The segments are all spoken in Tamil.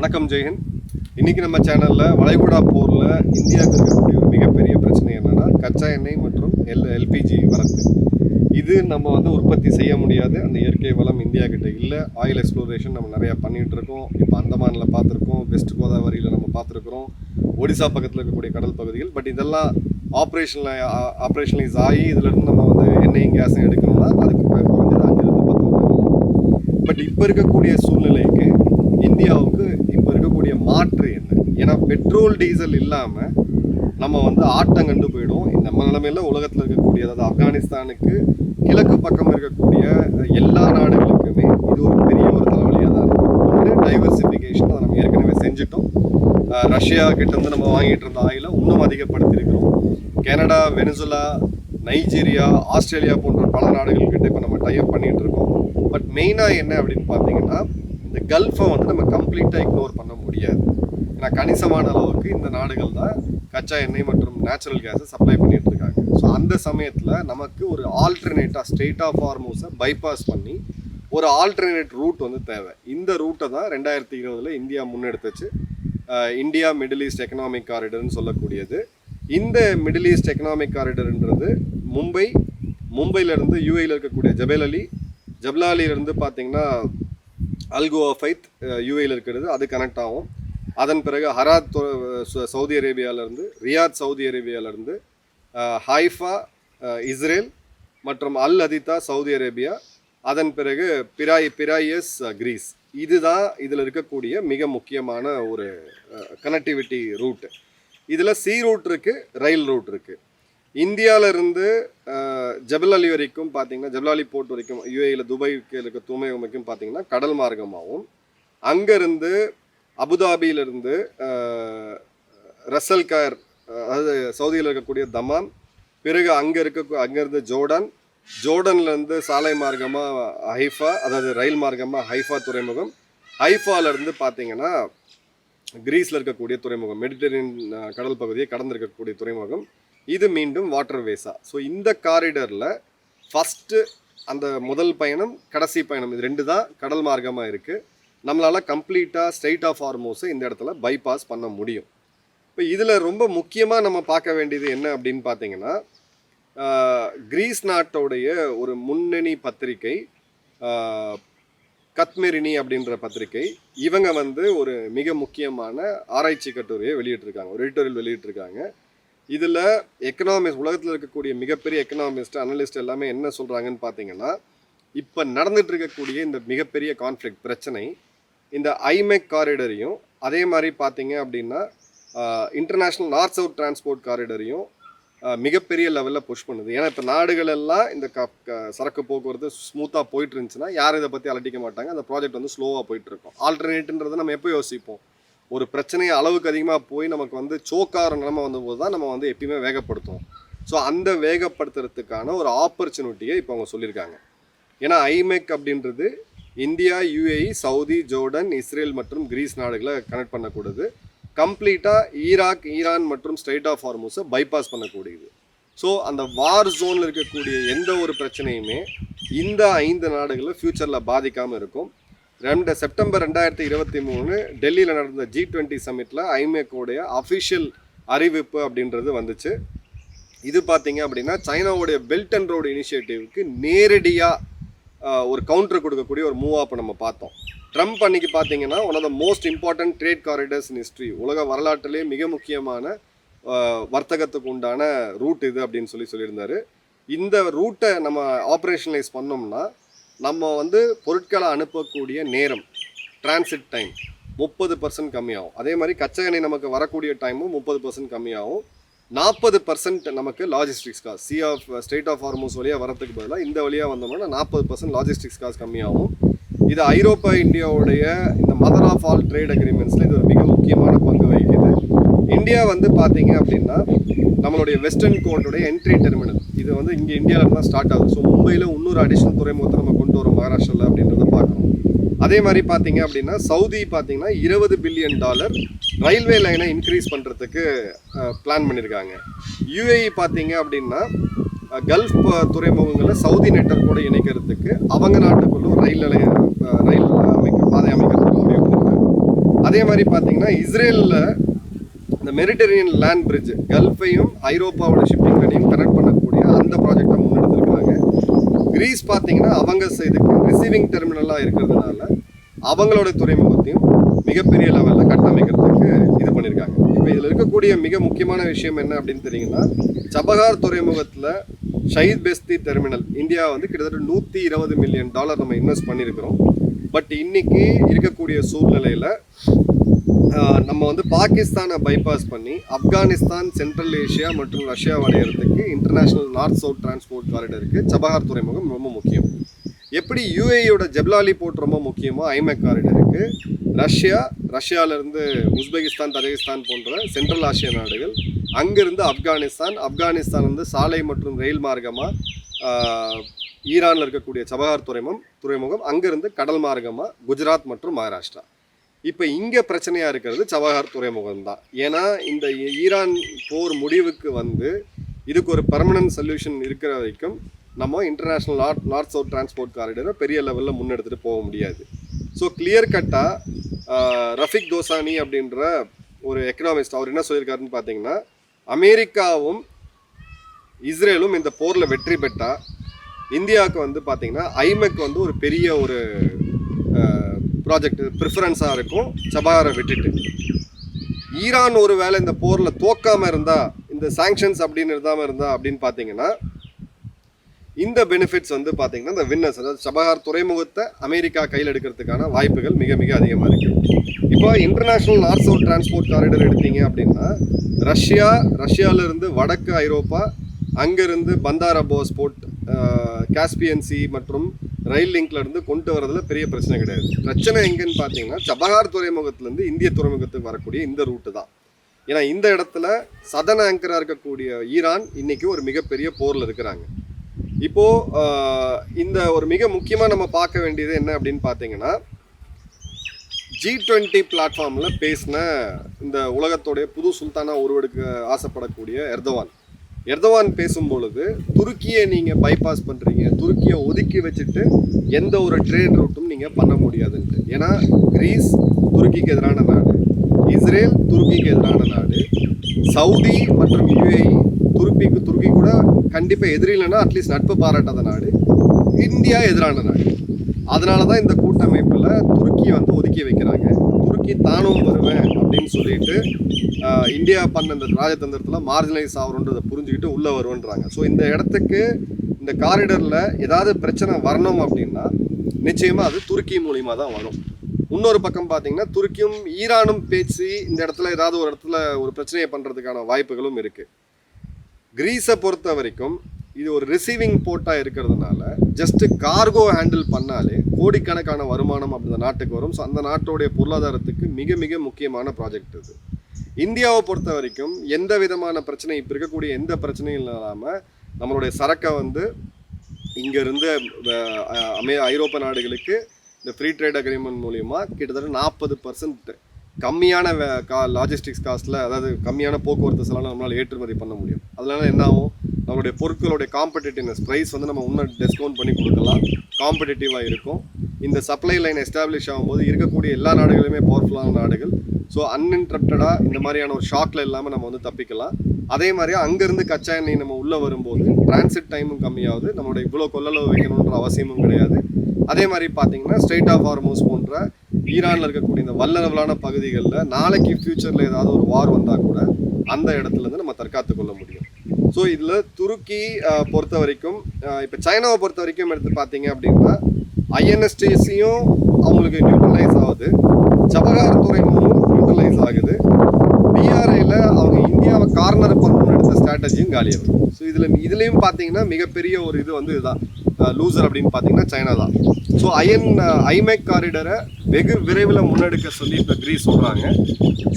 வணக்கம் ஜெயஹிந்த். இன்றைக்கி நம்ம சேனலில் வளைகுடா போரில் இந்தியாவுக்கு இருக்கக்கூடிய ஒரு மிகப்பெரிய பிரச்சனை என்னென்னா கச்சா எண்ணெய் மற்றும் எல்பிஜி வரத்து. இது நம்ம உற்பத்தி செய்ய முடியாது. அந்த இயற்கை வளம் இந்தியா கிட்ட இல்லை. ஆயில் எக்ஸ்ப்ளோரேஷன் நம்ம நிறையா பண்ணிகிட்டு இருக்கோம். இப்போ அந்தமானில் பார்த்துருக்கோம், வெஸ்ட் கோதாவரியில் நம்ம பார்த்துருக்குறோம், ஒடிசா பக்கத்தில் இருக்கக்கூடிய கடல் பகுதிகள். பட் இதெல்லாம் ஆப்ரேஷனலைஸ் ஆகி இதிலிருந்து நம்ம எண்ணெயும் கேஸும் எடுக்கணும்னா அதுக்கு குறைஞ்சது 5-10 வருஷம். பட் இப்போ இருக்கக்கூடிய சூழ்நிலைக்கு இந்தியாவுக்கு இப்போ இருக்கக்கூடிய மாற்று என்ன? ஏன்னா பெட்ரோல் டீசல் இல்லாமல் நம்ம ஆட்டங்கண்டு போயிடும். நம்ம நிலைமையில் உலகத்தில் இருக்கக்கூடிய, அதாவது ஆப்கானிஸ்தானுக்கு கிழக்கு பக்கம் இருக்கக்கூடிய எல்லா நாடுகளுக்குமே இது ஒரு பெரிய ஒரு தலைவலியாக தான் இருக்கும். டைவர்சிஃபிகேஷன் அதை நம்ம ஏற்கனவே செஞ்சுட்டோம். ரஷ்யா கிட்டேருந்து நம்ம வாங்கிட்டு இருந்த ஆயிலை இன்னும் அதிகப்படுத்தியிருக்கிறோம். கனடா, வெனிசுலா, நைஜீரியா, ஆஸ்திரேலியா போன்ற பல நாடுகள்கிட்ட இப்போ நம்ம டைப் பண்ணிகிட்டு இருக்கோம். பட் மெயினாக என்ன அப்படின்னு பார்த்தீங்கன்னா, இந்த கல்ஃபை நம்ம கம்ப்ளீட்டாக இக்னோர் பண்ண முடியாது. ஏன்னா கணிசமான அளவுக்கு இந்த நாடுகள் தான் கச்சா எண்ணெய் மற்றும் நேச்சுரல் கேஸை சப்ளை பண்ணிட்டு இருக்காங்க. ஸோ அந்த சமயத்தில் நமக்கு ஒரு ஆல்டர்னேட்டாக ஸ்ட்ரெயிட் ஆஃப் ஹார்மூஸை பைபாஸ் பண்ணி ஒரு ஆல்டர்னேட் ரூட் தேவை. இந்த ரூட்டை தான் 2020 இந்தியா முன்னெடுத்துச்சு. இந்தியா மிடில் ஈஸ்ட் எக்கனாமிக் காரிடர்னு சொல்லக்கூடியது. இந்த மிடில் ஈஸ்ட் எக்கனாமிக் காரிடர்ன்றது மும்பையிலேருந்து யூஏயில் இருக்கக்கூடிய ஜபலாலியிலேருந்து பார்த்தீங்கன்னா அல்குவாஃபைத் யூஏயில் இருக்கிறது, அது கனெக்ட் ஆகும். அதன் பிறகு ஹராத் சவுதி அரேபியாவிலேருந்து, ரியாத் சவுதி அரேபியாவிலேருந்து, ஹைஃபா இஸ்ரேல் மற்றும் அல் அதிதா சவுதி அரேபியா, அதன் பிறகு பிராயஸ் கிரீஸ். இதுதான் இதில் இருக்கக்கூடிய மிக முக்கியமான ஒரு கனெக்டிவிட்டி ரூட்டு. இதில் சி ரூட் இருக்குது, ரயில் ரூட் இருக்குது. இந்தியாவிலேருந்து ஜபலாலி வரைக்கும் பார்த்தீங்கன்னா, ஜபலாலி போர்ட் வரைக்கும் யூஏயில் துபாய்க்கு இருக்க துறைமுகம் வரைக்கும் பார்த்தீங்கன்னா கடல் மார்க்கமாகவும், அங்கேருந்து அபுதாபியிலிருந்து ரசல் கார், அதாவது சவுதியில் இருக்கக்கூடிய தமாம், பிறகு அங்கேருந்து ஜோர்டன்லேருந்து சாலை மார்க்கமாக ஹைஃபா, அதாவது ரயில் மார்க்கமாக ஹைஃபா துறைமுகம், ஹைஃபாலேருந்து பார்த்தீங்கன்னா கிரீஸில் இருக்கக்கூடிய துறைமுகம், மெடிட்டரேனியன் கடல் பகுதியை கடந்திருக்கக்கூடிய துறைமுகம். இது மீண்டும் வாட்டர்வேஸா. ஸோ இந்த காரிடரில் ஃபஸ்ட்டு அந்த முதல் பயணம், கடைசி பயணம், இது 2 தான் கடல் மார்க்கமாக இருக்குது. நம்மளால் கம்ப்ளீட்டாக ஸ்ட்ரெயிட் ஆஃப் ஹார்மூஸை இந்த இடத்துல பைபாஸ் பண்ண முடியும். இப்போ இதில் ரொம்ப முக்கியமாக நம்ம பார்க்க வேண்டியது என்ன அப்படின்னு பார்த்தீங்கன்னா, கிரீஸ் நாட்டோடைய ஒரு முன்னணி பத்திரிகை கத்மெரினி அப்படின்ற பத்திரிகை, இவங்க ஒரு மிக முக்கியமான ஆராய்ச்சி கட்டுரையை வெளியிட்டிருக்காங்க, ஒரு எடிட்டோரியல் வெளியிட்டிருக்காங்க. இதில் எக்கனாமிஸ்ட், உலகத்தில் இருக்கக்கூடிய மிகப்பெரிய எக்கனாமிஸ்ட், அனலிஸ்ட் எல்லாமே என்ன சொல்கிறாங்கன்னு பார்த்தீங்கன்னா, இப்போ நடந்துட்டு இருக்கக்கூடிய இந்த மிகப்பெரிய கான்ஃப்ளிக்ட் பிரச்சனை இந்த ஐமெக் காரிடரையும், அதே மாதிரி பார்த்தீங்க அப்படின்னா இன்டர்நேஷ்னல் நார்த் சவுத் டிரான்ஸ்போர்ட் காரிடரையும் மிகப்பெரிய லெவலில் புஷ் பண்ணுது. ஏன்னா இப்போ நாடுகள் எல்லாம் இந்த சரக்கு போக்குவரத்து ஸ்மூத்தாக போயிட்டு இருந்துச்சுன்னா யாரும் இதை பற்றி அலட்டிக்க மாட்டாங்க. அந்த ப்ராஜெக்ட் ஸ்லோவாக போயிட்டுருக்கும். ஆல்டர்னேட்டுன்றதை நம்ம எப்போ யோசிப்போம்? ஒரு பிரச்சனையை அளவுக்கு அதிகமாக போய் நமக்கு சோக்கார நிலைமை வந்தபோது தான் நம்ம எப்பயுமே வேகப்படுத்துவோம். ஸோ அந்த வேகப்படுத்துறதுக்கான ஒரு ஆப்பர்ச்சுனிட்டியை இப்போ அவங்க சொல்லியிருக்காங்க. ஏன்னா ஐமெக் அப்படின்றது India, UAE, Saudi, Jordan, Israel மற்றும் கிரீஸ் நாடுகளை கனெக்ட் பண்ணக்கூடியது. கம்ப்ளீட்டாக ஈராக், ஈரான் மற்றும் ஸ்ட்ரெயிட் ஆஃப் ஹார்மூஸை பைபாஸ் பண்ணக்கூடியது. ஸோ அந்த வார் ஜோனில் இருக்கக்கூடிய எந்த ஒரு பிரச்சனையுமே இந்த 5 நாடுகளில் ஃப்யூச்சரில் பாதிக்காமல் இருக்கும். செப்டம்பர் 2023 டெல்லியில் நடந்த G20 சமிட்டில் ஐமெக்கோடைய அஃபிஷியல் அறிவிப்பு அப்படின்றது வந்துச்சு. இது பார்த்தீங்க அப்படின்னா சைனாவுடைய பெல்ட் அண்ட் ரோடு இனிஷியேட்டிவ்க்கு நேரடியாக ஒரு கவுண்டர் கொடுக்கக்கூடிய ஒரு மூவாக இப்போ நம்ம பார்த்தோம். ட்ரம்ப் அன்னைக்கு பார்த்தீங்கன்னா one of the most important trade corridors in history, உலக வரலாற்றிலே மிக முக்கியமான வர்த்தகத்துக்கு உண்டான ரூட் இது அப்படின்னு சொல்லியிருந்தார். இந்த ரூட்டை நம்ம ஆப்ரேஷனலைஸ் பண்ணோம்னா நம்ம பொருட்களை அனுப்பக்கூடிய நேரம், டிரான்சிட் டைம் 30% கம்மியாகும். அதே மாதிரி கச்சா எண்ணெய் நமக்கு வரக்கூடிய டைமும் 30% கம்மியாகும். 40% நமக்கு logistics cost, strait of Hormuz வழியாக வரத்துக்கு பதிலாக இந்த வழியாக வந்தோம்னா 40% லாஜிஸ்டிக்ஸ் காஸ்ட் கம்மியாகும். இது ஐரோப்பா இந்தியாவுடைய இந்த மதர் ஆஃப் ஆல் ட்ரேட் அக்ரிமெண்ட்ஸில் இது ஒரு மிக முக்கியமான பங்கு வகிக்குது. இந்தியா பார்த்தீங்க அப்படின்னா நம்மளுடைய வெஸ்டர்ன் கோர்ட்டுடைய என்ட்ரி டெர்மினல், இது இங்கே இந்தியாவில் தான் ஸ்டார்ட் ஆகுது. ஸோ மும்பையில் இன்னொரு அடிஷனல் துறைமுகத்தை நம்ம கொண்டு வரோம் மகாராஷ்டிராவில் அப்படின்றத பார்க்குறோம். அதே மாதிரி பார்த்தீங்க அப்படின்னா சவுதி பார்த்தீங்கன்னா $20 பில்லியன் ரயில்வே லைனை இன்க்ரீஸ் பண்ணுறதுக்கு பிளான் பண்ணியிருக்காங்க. யூஏஇ பார்த்தீங்க அப்படின்னா கல்ஃப் துறைமுகங்களை சவுதி நெட்வொர்க்கோடு இணைக்கிறதுக்கு அவங்க நாட்டுக்குள்ள ரயில் பாதை அமைக்கிறதுக்கு முடிவு பண்ணியிருக்காங்க. அதே மாதிரி பார்த்தீங்கன்னா இஸ்ரேலில் இந்த மெரிட்டரேனியன் லேண்ட் பிரிட்ஜ் கல்ஃபையும் ஐரோப்பாவோட ஷிப்பிங் லைனையும் கனெக்ட் பண்ணக்கூடிய அந்த ப்ராஜெக்டை முன்னெடுத்திருக்காங்க. கிரீஸ் பார்த்தீங்கன்னா அவங்க இதுக்கு ரிசீவிங் டெர்மினலாக இருக்கிறதுனால அவங்களோட துறைமுகத்தையும் மிகப்பெரிய லெவலில் கட்டமைக்கிறதுக்கு இது பண்ணியிருக்காங்க. இப்போ இதில் இருக்கக்கூடிய மிக முக்கியமான விஷயம் என்ன அப்படின்னு தெரியுங்கன்னா, சபஹார் துறைமுகத்தில் ஷஹீத் பெஸ்தி டெர்மினல் இந்தியா வந்து கிட்டத்தட்ட $120 மில்லியன் நம்ம இன்வெஸ்ட் பண்ணியிருக்கிறோம். பட் இன்னைக்கு இருக்கக்கூடிய சூழ்நிலையில் நம்ம வந்து பாகிஸ்தானை பைபாஸ் பண்ணி ஆப்கானிஸ்தான், சென்ட்ரல் ஏஷியா மற்றும் ரஷ்யா அடையிறதுக்கு இன்டர்நேஷ்னல் நார்த் சவுத் டிரான்ஸ்போர்ட் காரிடருக்கு சபஹார் துறைமுகம் ரொம்ப முக்கியம். எப்படி யூஏயோட ஜெப்லாலி போர்ட் ரொம்ப முக்கியமோ ஐமெக் காரிடருக்கு ரஷ்யாவிலேருந்து உஸ்பெகிஸ்தான், தஜிகிஸ்தான் போன்ற சென்ட்ரல் ஆசிய நாடுகள், அங்கிருந்து ஆப்கானிஸ்தான் சாலை மற்றும் ரயில் மார்க்கமாக ஈரானில் இருக்கக்கூடிய சபஹார் துறைமுகம் அங்கிருந்து கடல் மார்க்கமாக குஜராத் மற்றும் மகாராஷ்டிரா. இப்போ இங்கே பிரச்சனையாக இருக்கிறது சபஹார் துறைமுகம் தான். ஏன்னா இந்த ஈரான் போர் முடிவுக்கு வந்து இதுக்கு ஒரு பெர்மனன்ட் சொல்யூஷன் இருக்கிற வரைக்கும் நம்ம இன்டர்நேஷ்னல் நார்த் சவுத் டிரான்ஸ்போர்ட் காரிடரை பெரிய லெவலில் முன்னெடுத்துகிட்டு போக முடியாது. ஸோ கிளியர் கட்டாக ரஃபிக் தோசானி அப்படின்ற ஒரு எக்கனாமிஸ்ட் அவர் என்ன சொல்லியிருக்காருன்னு பார்த்தீங்கன்னா, அமெரிக்காவும் இஸ்ரேலும் இந்த போரில் வெற்றி பெற்றால் இந்தியாவுக்கு வந்து பார்த்தீங்கன்னா ஐமெக் வந்து ஒரு பெரிய ஒரு ப்ராஜெக்ட் ப்ரிஃபரன்ஸாக இருக்கும் சபஹாரை விட்டுட்டு. ஈரான் ஒரு வேளை இந்த போரில் தோக்காமல் இருந்தால், இந்த சாங்ஷன்ஸ் அப்படின்னு இருந்தால் அப்படின்னு பார்த்தீங்கன்னா இந்த பெனிஃபிட்ஸ் வந்து பார்த்தீங்கன்னா இந்த வின்னர்ஸ், அதாவது சபஹார் துறைமுகத்தை அமெரிக்கா கையில் எடுக்கிறதுக்கான வாய்ப்புகள் மிக மிக அதிகமாக இருக்குது. இப்போ international north south transport corridor எடுத்தீங்க அப்படின்னா ரஷ்யாவிலிருந்து வடக்கு ஐரோப்பா, அங்கேருந்து பந்தார் அப்பாஸ் போர்ட், காஸ்பியன் சி மற்றும் ரயில் லிங்க்லேருந்து கொண்டு வரதுல பெரிய பிரச்சனை கிடையாது. பிரச்சனை எங்கன்னு பார்த்தீங்கன்னா சபஹார் துறைமுகத்துலேருந்து இந்திய துறைமுகத்துக்கு வரக்கூடிய இந்த ரூட்டு தான். ஏன்னா இந்த இடத்துல சதன் ஆங்கராக இருக்கக்கூடிய ஈரான் இன்னைக்கு ஒரு மிகப்பெரிய போரில் இருக்கிறாங்க. இப்போது இந்த ஒரு மிக முக்கியமாக நம்ம பார்க்க வேண்டியது என்ன அப்படின்னு பார்த்தீங்கன்னா, G20 பிளாட்ஃபார்மில் பேசின இந்த உலகத்தோடைய புது சுல்தானாக உருவெடுக்க ஆசைப்படக்கூடிய எர்தவான் பேசும்பொழுது துருக்கியை நீங்கள் பைபாஸ் பண்ணுறீங்க, துருக்கியை ஒதுக்கி வச்சுட்டு எந்த ஒரு ட்ரேட் ரூட்டும் நீங்கள் பண்ண முடியாதுன்ட்டு. ஏன்னா கிரீஸ் துருக்கிக்கு எதிரான நாடு, இஸ்ரேல் துருக்கிக்கு எதிரான நாடு, சவுதி மற்றும் யுஏஇ துருக்கி கூட கண்டிப்பாக எதிரில்லைன்னா அட்லீஸ்ட் நட்பு பாராட்டாத நாடு, இந்தியா எதிரான நாடு. அதனால தான் இந்த கூட்டமைப்பில் துருக்கியை வந்து ஒதுக்கி வைக்கிறாங்க. துருக்கி தானும் வருவேன் அப்படின்னு சொல்லிட்டு இந்தியா பண்ண இந்த ராஜதந்திரத்தில் மார்ஜினலைஸ் ஆகிறோன்றதை புரிஞ்சுக்கிட்டு உள்ளே வருவேன்றாங்க. ஸோ இந்த இடத்துக்கு இந்த காரிடரில் ஏதாவது பிரச்சனை வரணும் அப்படின்னா நிச்சயமாக அது துருக்கி மூலிமா தான் வரும். இன்னொரு பக்கம் பார்த்தீங்கன்னா துருக்கியும் ஈரானும் பேசி இந்த இடத்துல ஏதாவது ஒரு இடத்துல ஒரு பிரச்சனையை பண்ணுறதுக்கான வாய்ப்புகளும் இருக்குது. கிரீஸை பொறுத்த வரைக்கும் இது ஒரு ரிசீவிங் போர்ட்டாக இருக்கிறதுனால ஜஸ்ட்டு கார்கோ ஹேண்டில் பண்ணாலே கோடிக்கணக்கான வருமானம் அந்த நாட்டுக்கு வரும். ஸோ அந்த நாட்டோடைய பொருளாதாரத்துக்கு மிக மிக முக்கியமான ப்ராஜெக்ட் இது. இந்தியாவை பொறுத்த வரைக்கும் எந்த விதமான பிரச்சனை, இப்போ இருக்கக்கூடிய எந்த பிரச்சனையும் இல்லாமல் நம்மளுடைய சரக்கை வந்து இங்கேருந்து ஐரோப்பா நாடுகளுக்கு இந்த ஃப்ரீ ட்ரேட் அக்ரிமெண்ட் மூலிமா கிட்டத்தட்ட 40% கம்மியான லாஜிஸ்டிக்ஸ் காஸ்ட்டில், அதாவது கம்மியான போக்குவரத்து செலவு நம்மளால் ஏற்றுமதி பண்ண முடியும். அதனால என்ன ஆகும், நம்மளுடைய பொருட்களுடைய காம்படிட்டிவ்னஸ் ப்ரைஸ் வந்து நம்ம இன்னும் டிஸ்கவுண்ட் பண்ணி கொடுக்கலாம், காம்படிட்டிவாக இருக்கும். இந்த சப்ளை லைன் எஸ்டாப்ளிஷ் ஆகும்போது இருக்கக்கூடிய எல்லா நாடுகளுமே பவர்ஃபுல்லான நாடுகள். ஸோ அன்இன்டரப்டடாக இந்த மாதிரியான ஒரு ஷாக்கில் இல்லாமல் நம்ம வந்து தப்பிக்கலாம். அதே மாதிரியா அங்கேருந்து கச்சா எண்ணெய் நம்ம உள்ளே வரும்போது டிரான்சிட் டைமும் கம்மியாகுது, நம்மளுடைய இவ்வளோ கொள்ளளவு வைக்கணுன்ற அவசியமும் கிடையாது. அதே மாதிரி பார்த்தீங்கன்னா ஸ்ட்ரெயிட் ஆஃப் ஹார்மோஸ் போன்ற ஈரானில் இருக்கக்கூடிய இந்த வல்லரவலான பகுதிகளில் நாளைக்கு ஃப்யூச்சரில் ஏதாவது ஒரு வார் வந்தால் கூட அந்த இடத்துலேருந்து நம்ம தற்காத்து கொள்ள முடியும். ஸோ இதில் துருக்கி பொறுத்த வரைக்கும், இப்போ சைனாவை பொறுத்த வரைக்கும் எடுத்து பார்த்தீங்க அப்படின்னா ஐஎன்எஸ்டிசியும் அவங்களுக்கு நியூட்ரலைஸ் ஆகுது, சபஹார் துறைமுகமும் நியூட்ரலைஸ் ஆகுது. பிஆர்ஐயில் அவங்க இந்தியாவை கார்னர் பண்ணணும்னு எடுத்த ஸ்ட்ராட்டஜியும் காலியாகும். ஸோ இதுலேயும் பார்த்தீங்கன்னா மிகப்பெரிய ஒரு இது வந்து இதுதான் லூசர் அப்படின்னு பார்த்தீங்கன்னா சைனா தான். ஸோ ஐமெக் காரிடரை வெகு விரைவில் முன்னெடுக்க சொல்லி இப்போ கிரீஸ் சொல்கிறாங்க.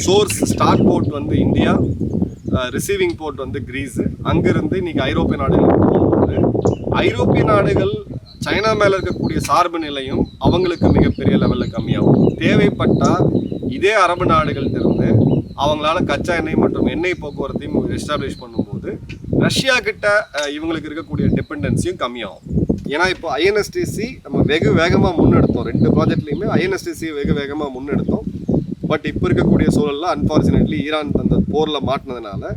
சோர்ஸ் ஸ்டார்ட் போர்ட் வந்து இந்தியா, ரிசீவிங் போர்ட் வந்து கிரீஸு. அங்கேருந்து இன்றைக்கி ஐரோப்பிய நாடுகளுக்கு போகும்போது ஐரோப்பிய நாடுகள் சைனா மேலே இருக்கக்கூடிய சார்பு நிலையும் அவங்களுக்கு மிகப்பெரிய லெவலில் கம்மியாகும். தேவைப்பட்டால் இதே அரபு நாடுகள்கிட்ட இருந்து அவங்களால கச்சா எண்ணெய் மற்றும் எண்ணெய் போக்குவரத்தையும் எஸ்டாப்ளிஷ் பண்ணும்போது ரஷ்யா கிட்ட இவங்களுக்கு இருக்கக்கூடிய டிபெண்டன்சியும் கம்மியாகும். ஏன்னா இப்போ ஐஎன்எஸ்டிசி நம்ம வெகு வேகமாக முன்னெடுத்தோம், 2 ப்ராஜெக்ட்லேயுமே ஐஎன்எஸ்டிசி வெகு வேகமாக முன்னெடுத்தோம். பட் இப்போ இருக்கக்கூடிய சூழலில் அன்ஃபார்ச்சுனேட்லி ஈரான் அந்த போரில் மாட்டினதுனால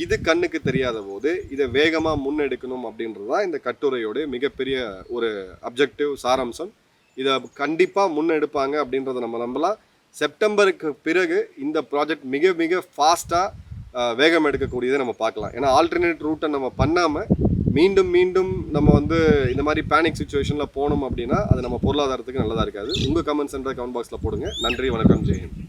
இது கண்ணுக்கு தெரியாத போது இதை வேகமாக முன்னெடுக்கணும் அப்படின்றது தான் இந்த கட்டுரையோட மிகப்பெரிய ஒரு அப்ஜெக்டிவ் சாராம்சம். இதை கண்டிப்பாக முன்னெடுப்பாங்க அப்படின்றத நம்ம நம்பலாம். செப்டம்பருக்கு பிறகு இந்த ப்ராஜெக்ட் மிக மிக ஃபாஸ்ட்டாக வேகம் எடுக்கக்கூடியதை நம்ம பார்க்கலாம். ஏன்னா ஆல்டர்னேட் ரூட்டை நம்ம பண்ணாமல் மீண்டும் மீண்டும் நம்ம வந்து இந்த மாதிரி பேனிக் சுச்சுவேஷனில் போனோம் அப்படின்னா அது நம்ம பொருளாதாரத்துக்கு நல்லதாக இருக்காது. உங்கள் கமெண்ட்ஸ்ன்ற கமெண்ட் பாக்ஸில் போடுங்க. நன்றி, வணக்கம், ஜெயஹிந்த்.